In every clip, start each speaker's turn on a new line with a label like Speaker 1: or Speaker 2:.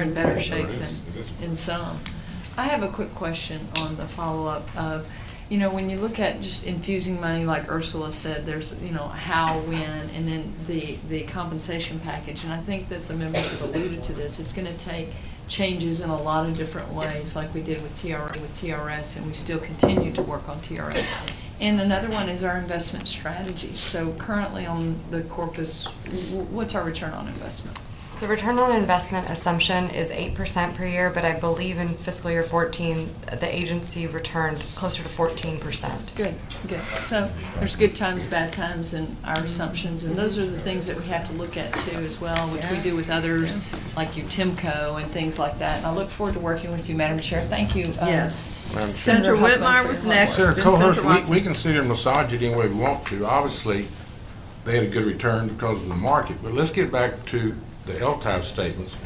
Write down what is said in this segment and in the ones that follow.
Speaker 1: in better shape than in some. I have a quick question on the follow-up of, you know, when you look at just infusing money, like Ursula said, there's, you know, how, when, and then the compensation package. And I think that the members have alluded to this. It's going to take changes in a lot of different ways, like we did with TRS, and we still continue to work on TRS. And another one is our investment strategy. So currently on the corpus, what's our return on investment?
Speaker 2: The return on investment assumption is 8% per year, but I believe in fiscal year 14, the agency returned closer to 14%.
Speaker 1: Good, good. So there's good times, bad times, and our assumptions, and those are the things that we have to look at too as well, which we do with others, like your TIMCO and things like that. And I look forward to working with you, Madam Chair. Thank you.
Speaker 3: Yes.
Speaker 1: Senator
Speaker 3: Whitmire was next.
Speaker 4: Senator Cohurst, we can sit here and massage it any way we want to. Obviously, they had a good return because of the market, but let's get back to the LTIP statements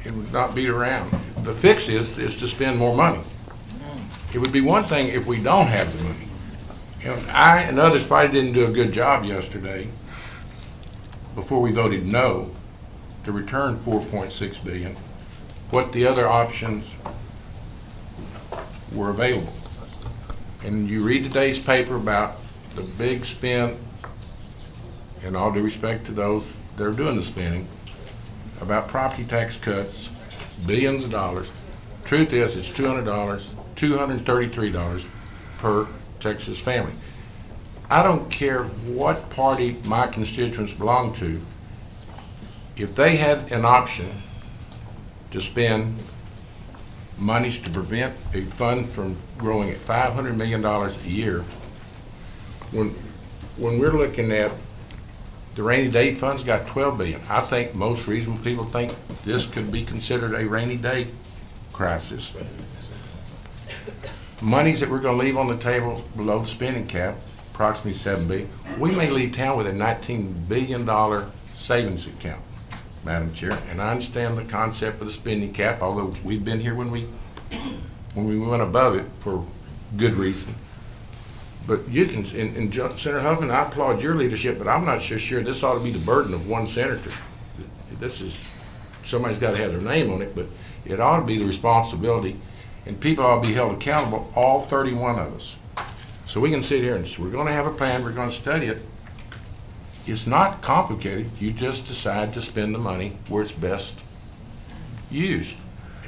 Speaker 4: and not beat around. The fix is to spend more money. It would be one thing if we don't have the money. You know, I and others probably didn't do a good job yesterday before we voted no to return $4.6 billion. What the other options were available. And you read today's paper about the big spend, and all due respect to those that are doing the spending, about property tax cuts, billions of dollars. Truth is, it's $200, $233 per Texas family. I don't care what party my constituents belong to. If they had an option to spend monies to prevent a fund from growing at $500 million a year, when we're looking at the rainy day fund's got $12 billion. I think most reasonable people think this could be considered a rainy day crisis. Monies that we're going to leave on the table below the spending cap, approximately $7 billion. We may leave town with a $19 billion savings account, Madam Chair. And I understand the concept of the spending cap, although we've been here when we went above it for good reason. But you can, and Senator Huffman, I applaud your leadership, but I'm not so sure this ought to be the burden of one senator. This is, somebody's got to have their name on it, but it ought to be the responsibility, and people ought to be held accountable, all 31 of us. So we can sit here and say, we're going to have a plan, we're going to study it. It's not complicated. You just decide to spend the money where it's best used.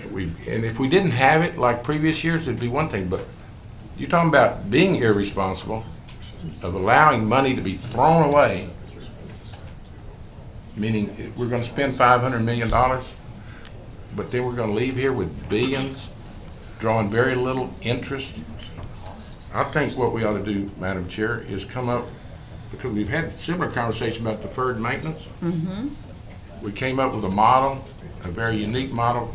Speaker 4: And if we didn't have it like previous years, it'd be one thing, but you're talking about being irresponsible, of allowing money to be thrown away, meaning we're going to spend $500 million, but then we're going to leave here with billions, drawing very little interest. I think what we ought to do, Madam Chair, is come up, because we've had similar conversation about deferred maintenance. We came up with a model, a very unique model,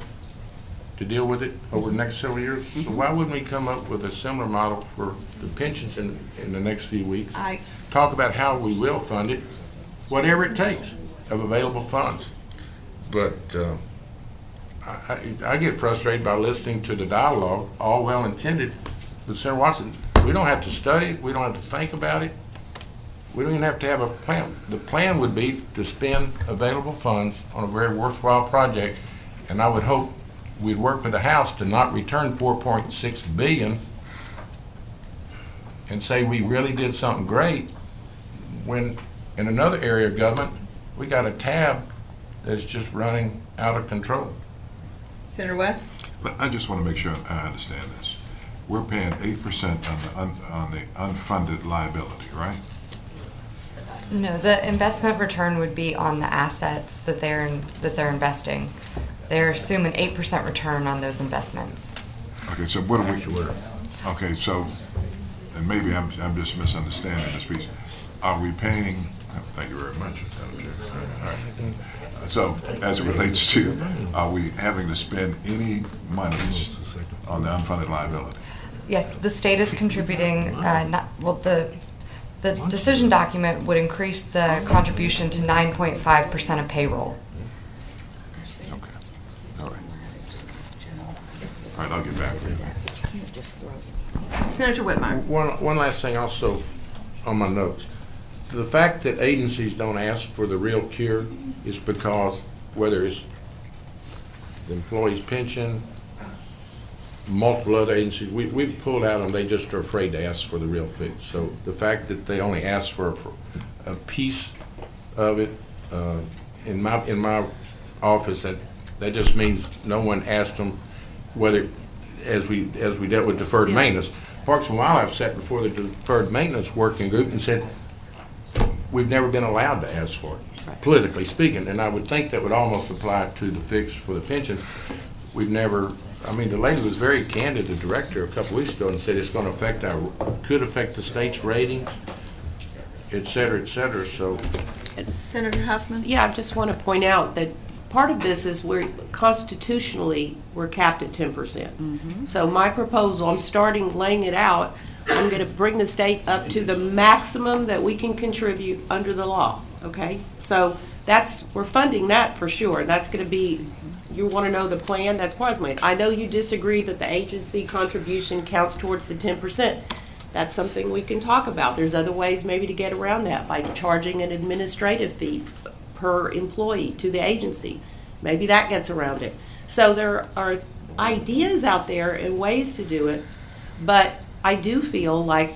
Speaker 4: to deal with it over the next several years. So why wouldn't we come up with a similar model for the pensions in the next few weeks? Talk about how we will fund it, whatever it takes of available funds. But I get frustrated by listening to the dialogue, all well intended, but Senator Watson, we don't have to study it, we don't have to think about it, we don't even have to have a plan. The plan would be to spend available funds on a very worthwhile project, and I would hope we'd work with the House to not return $4.6 billion and say we really did something great, when in another area of government we got a tab that's just running out of control.
Speaker 3: Senator West?
Speaker 5: I just want to make sure I understand this. We're paying 8% on the unfunded liability, right?
Speaker 2: No, the investment return would be on the assets that they're investing. They're assuming 8% return on those investments. Okay, so what are we? Okay, so, and maybe I'm just misunderstanding this piece. Are we paying? Thank you very much. All right. So, as it relates to, are we having to spend any monies on the unfunded liability? Yes, the state is contributing. The decision document would increase the contribution to 9.5% of payroll.
Speaker 5: All right, I'll get back to you.
Speaker 3: Senator Whitmire.
Speaker 4: One last thing also on my notes. The fact that agencies don't ask for the real cure is because whether it's the employee's pension, multiple other agencies, we've pulled out them, they just are afraid to ask for the real fix. So the fact that they only ask for a piece of it, in my office, that just means no one asked them whether, as we dealt with deferred maintenance. Parks and Wildlife sat before the deferred maintenance working group and said, we've never been allowed to ask for it, politically speaking, and I would think that would almost apply to the fix for the pensions. We've never, I mean, the lady was very candid, the director, a couple weeks ago, and said it's going to affect could affect the state's ratings, et cetera, so.
Speaker 3: Senator Huffman?
Speaker 6: Yeah, I just want to point out that part of this is constitutionally, we're capped at 10%. So my proposal, I'm starting laying it out, I'm going to bring the state up to the maximum that we can contribute under the law, okay? So we're funding that for sure. That's going to be, you want to know the plan? That's part of the plan. I know you disagree that the agency contribution counts towards the 10%. That's something we can talk about. There's other ways maybe to get around that by charging an administrative fee per employee to the agency. Maybe that gets around it. So there are ideas out there and ways to do it, but I do feel like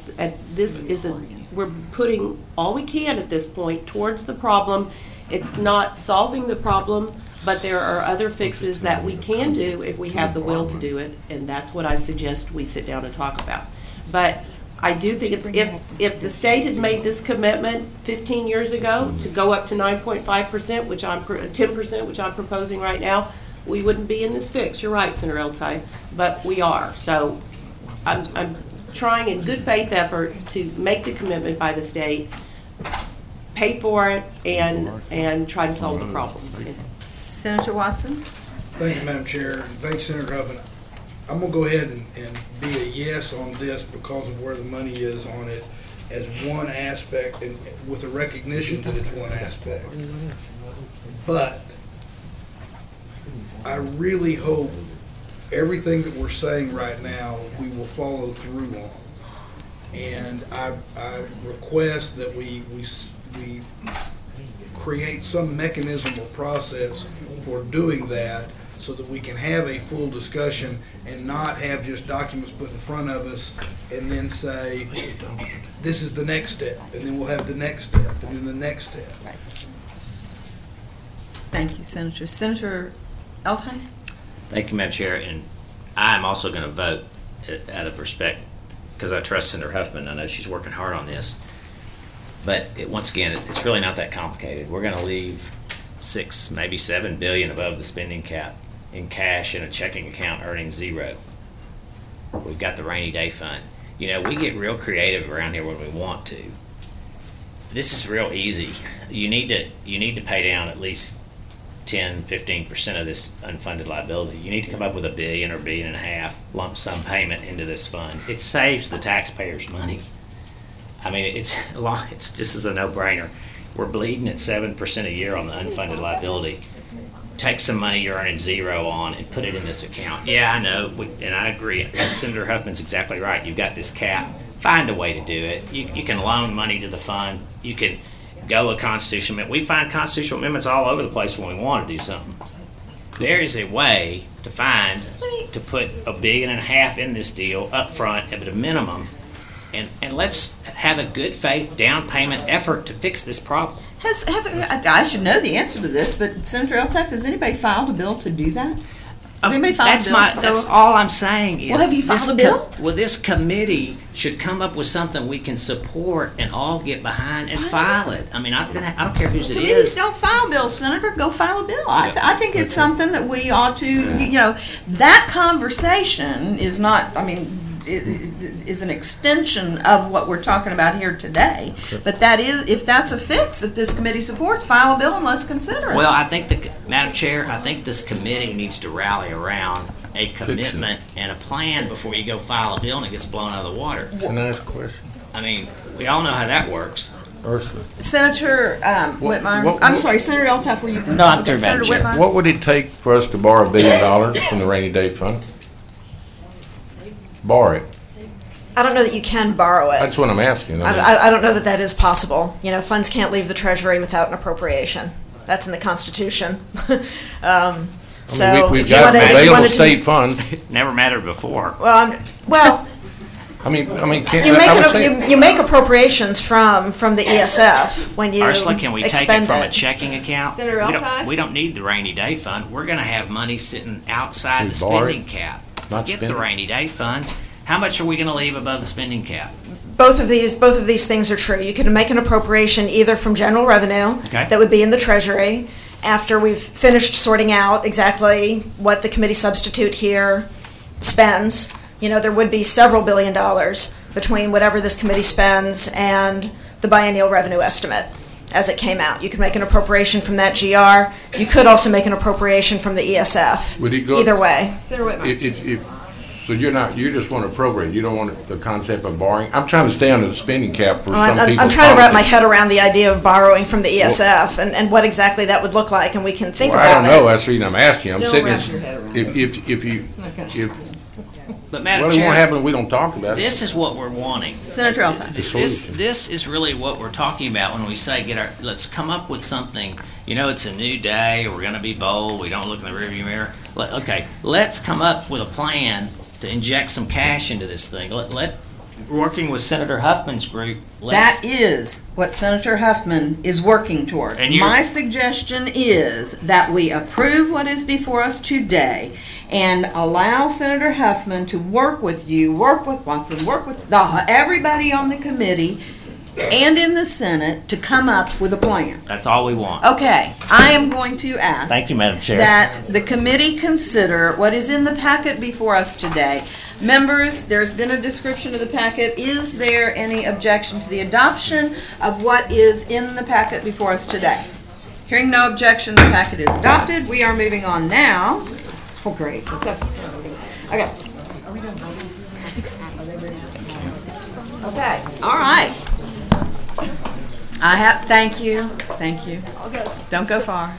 Speaker 6: we're putting all we can at this point towards the problem. It's not solving the problem, but there are other fixes that we can do if we have the will to do it, and that's what I suggest we sit down and talk about. But I do think if the state had made this commitment 15 years ago to go up to 9.5%, which 10%, which I'm proposing right now, we wouldn't be in this fix. You're right, Senator Eltai, but we are. So I'm trying in good faith effort to make the commitment by the state, pay for it, and try to solve the problem.
Speaker 3: Senator Watson?
Speaker 7: Thank you, Madam Chair, and thanks, Senator Huffman. I'm going to go ahead and be a yes on this because of where the money is on it as one aspect, and with a recognition that it's one aspect. But I really hope everything that we're saying right now we will follow through on. And I request that we create some mechanism or process for doing that, so that we can have a full discussion and not have just documents put in front of us and then say, this is the next step, and then we'll have the next step, and then the next step.
Speaker 3: Thank you, Senator. Senator Eltai?
Speaker 8: Thank you, Madam Chair, and I'm also going to vote out of respect because I trust Senator Huffman. I know she's working hard on this. But once again, it's really not that complicated. We're going to leave $6, maybe $7 billion above the spending cap in cash in a checking account earning zero. We've got the rainy day fund. You know, we get real creative around here when we want to. This is real easy. You need to pay down at least 10-15% of this unfunded liability. You need to come up with $1 billion or $1.5 billion lump sum payment into this fund. It saves the taxpayers money. I mean, it's just as a no-brainer. We're bleeding at 7% a year on the unfunded liability. Take some money you're earning zero on and put it in this account. Yeah, I know, and I agree. Senator Huffman's exactly right. You've got this cap. Find a way to do it. You can loan money to the fund. You can go a constitutional amendment. We find constitutional amendments all over the place when we want to do something. There is a way to put $1.5 billion in this deal up front at a minimum, and let's have a good faith down payment effort to fix this problem.
Speaker 3: I should know the answer to this, but Senator Eltai, has anybody filed a bill to do that? Has anybody filed a bill?
Speaker 8: That's all I'm saying is,
Speaker 3: well, have you filed a bill?
Speaker 8: Well, this committee should come up with something we can support and all get behind and file it. I mean, I don't care whose it is.
Speaker 3: Committees don't file bills, Senator. Go file a bill. I think it's something that we ought to, that conversation is not, I mean, is an extension of what we're talking about here today. But that is, if that's a fix that this committee supports, file a bill and let's consider it.
Speaker 8: Well, I think, Madam Chair, I think this committee needs to rally around a commitment and a plan before you go file a bill and it gets blown out of the water.
Speaker 4: Can I ask a question?
Speaker 8: I mean, we all know how that works.
Speaker 4: Ursula.
Speaker 3: Senator Whitmire. I'm sorry, Senator Eltai, were you?
Speaker 8: No, I'm through, Madam Chair.
Speaker 3: Whitmire?
Speaker 4: What would it take for us to borrow $1 billion from the rainy day fund? Borrow it.
Speaker 9: I don't know that you can borrow it.
Speaker 4: That's what I'm asking.
Speaker 9: I don't know that that is possible. Funds can't leave the Treasury without an appropriation. That's in the Constitution. So
Speaker 4: We've
Speaker 9: if you
Speaker 4: got
Speaker 9: wanna- if you
Speaker 4: available
Speaker 9: wanted to-
Speaker 4: state funds.
Speaker 8: Never mattered before.
Speaker 9: Well,
Speaker 4: I mean,
Speaker 9: you make,
Speaker 4: I would say.
Speaker 9: you make appropriations from the ESF when you
Speaker 8: Ursula, can we take it
Speaker 9: expend
Speaker 8: from a
Speaker 9: it.
Speaker 8: checking account?
Speaker 3: Senator
Speaker 8: We don't-
Speaker 3: Altai?
Speaker 8: We don't need the rainy day fund. We're gonna have money sitting outside
Speaker 4: We
Speaker 8: the
Speaker 4: borrow it,
Speaker 8: spending cap.
Speaker 4: not
Speaker 8: Get
Speaker 4: spend
Speaker 8: the
Speaker 4: it.
Speaker 8: rainy day fund. How much are we gonna leave above the spending cap?
Speaker 9: Both of these things are true. You can make an appropriation either from general revenue
Speaker 8: Okay.
Speaker 9: that would be in the treasury after we've finished sorting out exactly what the committee substitute here spends. You know, there would be several $1 billion between whatever this committee spends and the biennial revenue estimate as it came out. You could make an appropriation from that GR. You could also make an appropriation from the ESF.
Speaker 4: Would it go-
Speaker 9: Either way.
Speaker 3: Senator Whitmer.
Speaker 4: So you just want to appropriate, you don't want the concept of borrowing? I'm trying to stay under the spending cap for some people.
Speaker 9: I'm trying to wrap my head around the idea of borrowing from the ESF and what exactly that would look like, and we can think
Speaker 4: Well,
Speaker 9: about it.
Speaker 4: I don't know, that's the reason I'm asking you. I'm
Speaker 3: Don't
Speaker 4: saying
Speaker 3: wrap
Speaker 4: it's,
Speaker 3: your head around
Speaker 8: But Madam
Speaker 4: well, it won't
Speaker 8: Chair,
Speaker 4: happen if we don't talk about it.
Speaker 8: this is what we're wanting.
Speaker 3: Senator Altai.
Speaker 4: The
Speaker 8: This,
Speaker 4: solution.
Speaker 8: this is really what we're talking about when we say let's come up with something, it's a new day, we're gonna be bold, we don't look in the rearview mirror. Okay, let's come up with a plan to inject some cash into this thing. Working with Senator Huffman's group,
Speaker 3: That is what Senator Huffman is working toward.
Speaker 8: And
Speaker 3: My suggestion is that we approve what is before us today and allow Senator Huffman to work with you, work with Watson, work with everybody on the committee and in the Senate to come up with a plan.
Speaker 8: that's all we want.
Speaker 3: Okay, I am going to ask
Speaker 8: Thank you, Madam Chair.
Speaker 3: that the committee consider what is in the packet before us today. Members, there's been a description of the packet. Is there any objection to the adoption of what is in the packet before us today? Hearing no objection, the packet is adopted. We are moving on now. Oh, great. Let's have some fun. Okay. Okay, all right. Thank you. Don't go far.